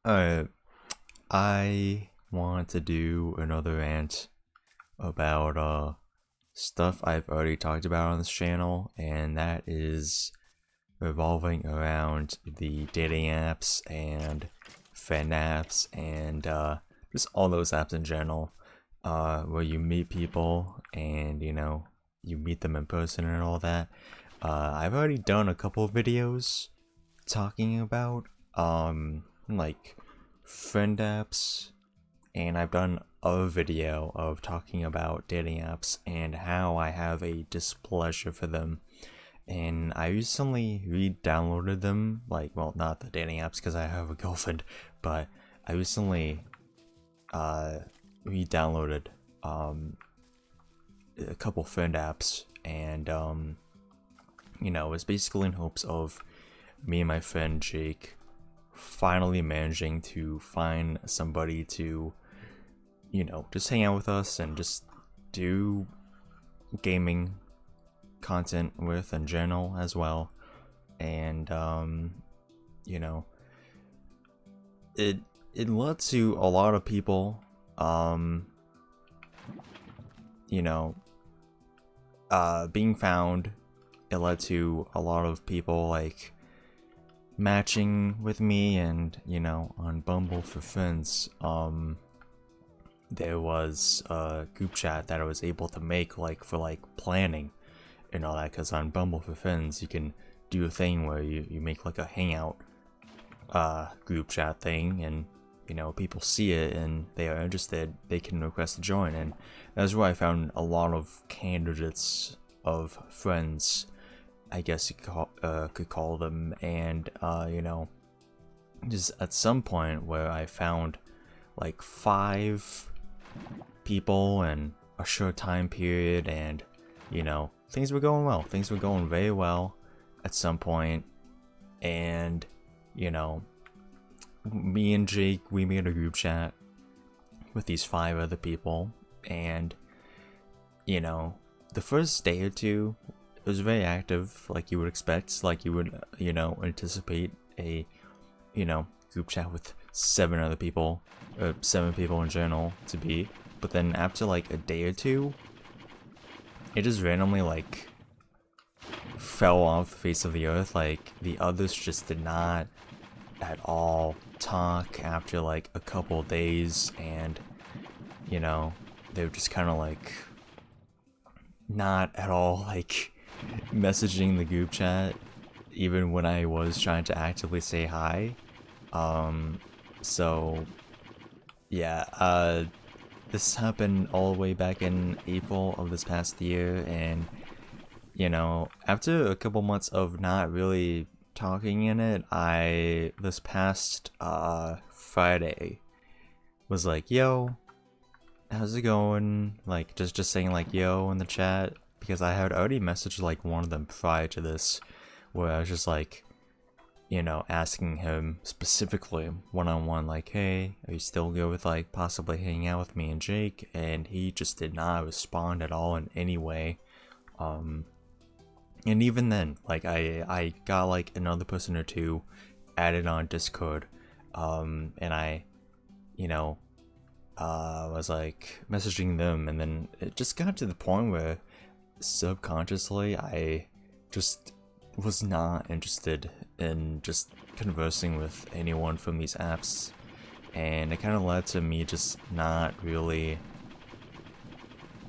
Uh, I want to do another rant about stuff I've already talked about on this channel, and that is revolving around the dating apps and friend apps and just all those apps in general, where you meet people and you meet them in person and all that. I've already done a couple of videos talking about like friend apps, and I've done a video of talking about dating apps and how I have a displeasure for them. And I recently re-downloaded them, like, well, not the dating apps because I have a girlfriend, but I recently uh re-downloaded um a couple friend apps, and it's basically in hopes of me and my friend Jake finally managing to find somebody to, just hang out with us and just do gaming content with in general as well. And you know, it it led to a lot of people um you know being found. It led to a lot of people like matching with me, and on Bumble for friends, there was a group chat that I was able to make, like, for like planning and all that, because on Bumble for friends you can do a thing where you make like a hangout group chat thing, and people see it and they are interested, they can request to join. And that's where I found a lot of candidates of friends, I guess you could call them. And just at some point where I found like 5 people in a short time period, and things were going well, things were going very well at some point. And me and Jake, we made a group chat with these 5 other people, and the first day or two, it was very active, like you would expect, like you would anticipate a group chat with 7 other people, 7 people in general to be. But then after like a day or two, it just randomly like fell off the face of the earth. Like the others just did not at all talk after like a couple days, and they were just kind of like not at all like messaging the group chat even when I was trying to actively say hi. So yeah, this happened all the way back in April of this past year. And after a couple months of not really talking in it, I this past Friday was like, yo, how's it going? Like just saying like yo in the chat, because I had already messaged like one of them prior to this, where I was just like, asking him specifically one-on-one, like, hey, are you still good with like possibly hanging out with me and Jake? And he just did not respond at all in any way. And even then, like, I got like another person or two added on Discord, and I was like messaging them, and then it just got to the point where subconsciously I just was not interested in just conversing with anyone from these apps. And it kind of led to me just not really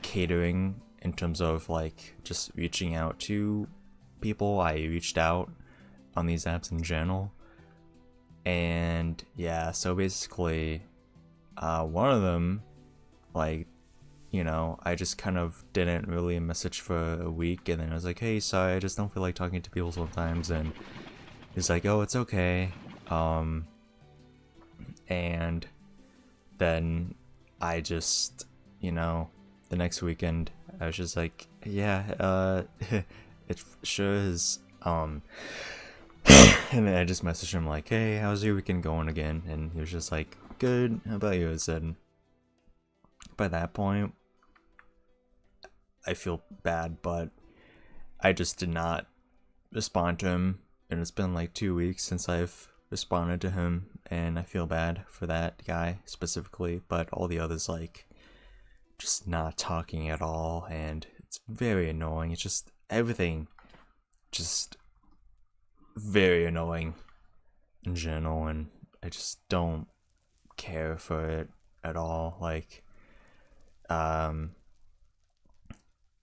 catering in terms of like just reaching out to people. I reached out on these apps in general. And yeah, so basically one of them, like, I just kind of didn't really message for a week, and then I was like, hey, sorry, I just don't feel like talking to people sometimes. And he's like, oh, it's okay. And then I just, the next weekend, I was just like, yeah, it sure is. And then I just messaged him like, hey, how's your weekend going again? And he was just like, good, how about you? I said. By that point, I feel bad, but I just did not respond to him. And it's been like 2 weeks since I've responded to him, and I feel bad for that guy specifically, but all the others, like, just not talking at all, and it's very annoying. It's just everything, just very annoying in general, and I just don't care for it at all. Like,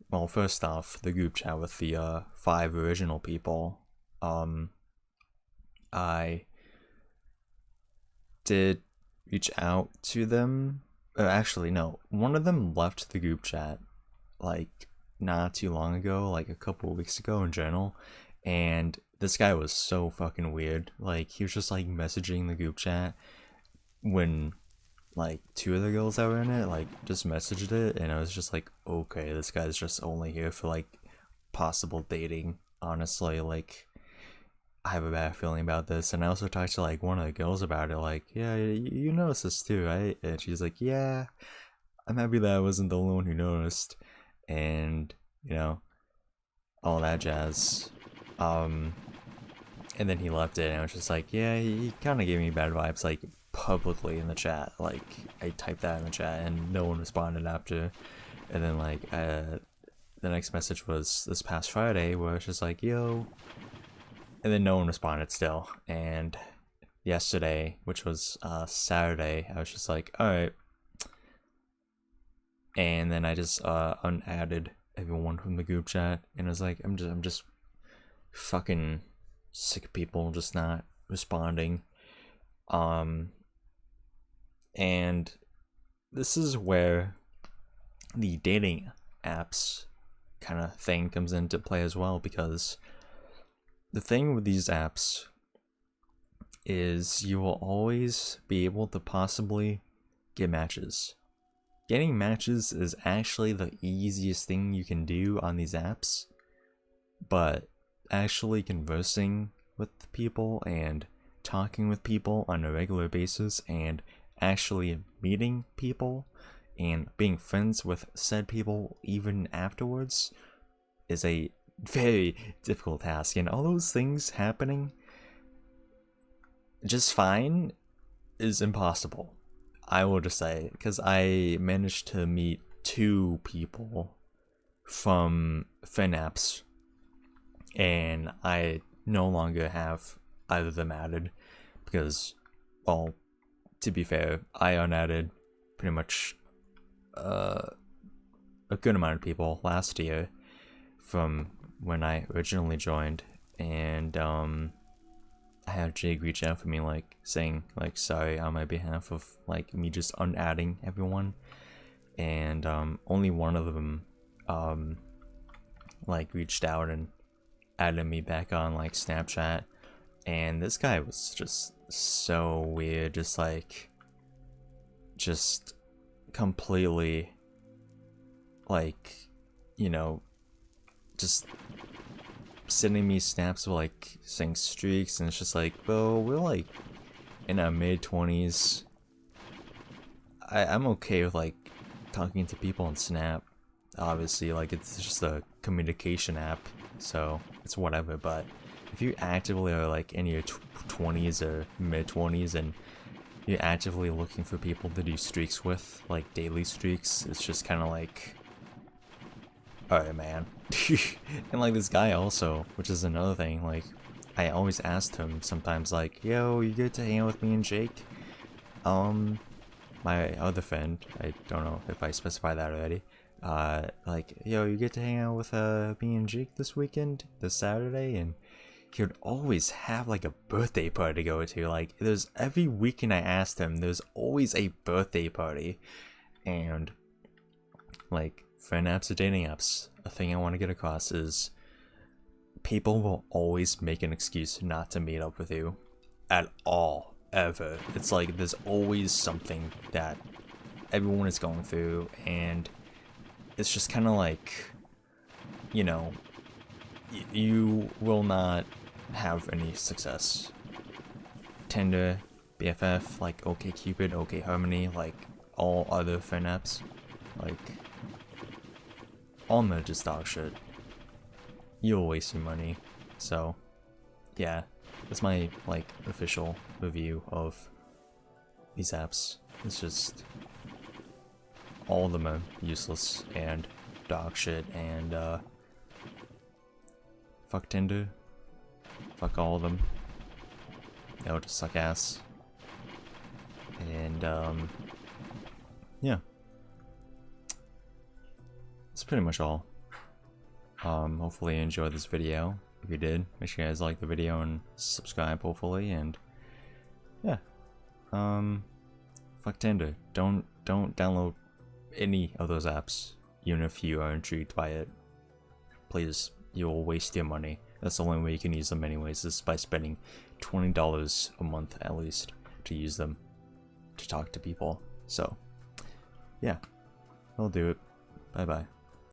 well, first off, the group chat with the 5 original people, I did reach out to them. Actually, no, one of them left the group chat like not too long ago, like a couple of weeks ago in general, and this guy was so fucking weird. Like, he was just like messaging the group chat when like 2 of the girls that were in it like just messaged it, and I was just like, okay, this guy's just only here for like possible dating. Honestly, like, I have a bad feeling about this. And I also talked to like one of the girls about it, like, yeah, you noticed this too, right? And she's like, yeah, I'm happy that I wasn't the only one who noticed, and all that jazz. And then he left it, and I was just like, yeah, he kind of gave me bad vibes, like, publicly in the chat. Like, I typed that in the chat, and no one responded after. And then, like, the next message was this past Friday, where it's just like, yo, and then no one responded still. And yesterday, which was Saturday, I was just like, alright. And then I just unadded everyone from the group chat, and I was like, I'm just fucking sick of people just not responding. And this is where the dating apps kind of thing comes into play as well, because the thing with these apps is you will always be able to possibly get matches. Getting matches is actually the easiest thing you can do on these apps, but actually conversing with people and talking with people on a regular basis and actually meeting people and being friends with said people even afterwards is a very difficult task. And all those things happening just fine is impossible, I will just say, because I managed to meet 2 people from friend apps, and I no longer have either of them added because, well, to be fair, I unadded pretty much a good amount of people last year from when I originally joined, and I had Jake reach out for me, like, saying, like, sorry on my behalf of, like, me just unadding everyone, and only one of them like reached out and added me back on like Snapchat, and this guy was just so weird, just completely, like, just sending me snaps of like saying streaks, and it's just like, bro, we're like in our mid-20s. I'm okay with like talking to people on Snap, obviously, like, it's just a communication app, so it's whatever. But if you actively are like in your 20s or mid-20s and you're actively looking for people to do streaks with, like daily streaks, it's just kind of like, alright, man. And like this guy also, which is another thing, like, I always asked him sometimes, like, yo, you good to hang out with me and Jake? My other friend, I don't know if I specified that already, like, yo, you get to hang out with me and Jake this weekend, this Saturday? And he would always have like a birthday party to go to. Like, there's every weekend I asked him, there's always a birthday party. And like, friend apps or dating apps, a thing I want to get across is people will always make an excuse not to meet up with you at all, ever. It's like there's always something that everyone is going through, and it's just kind of like, you will not have any success. Tinder, BFF, like OkCupid, OkHarmony, like all other friend apps, like, all just dog shit. You'll waste your money. So, yeah, That's my, like, official review of these apps. It's just... all of them are useless and dog shit, and, fuck Tinder. Fuck all of them. They all just suck ass. And, yeah. That's pretty much all. Hopefully you enjoyed this video. If you did, make sure you guys like the video and subscribe, hopefully, and yeah. Fuck Tinder. Don't download any of those apps, even if you are intrigued by it. Please, you'll waste your money. That's the only way you can use them anyways, is by spending $20 a month at least to use them to talk to people. So, yeah, I'll do it. Bye bye.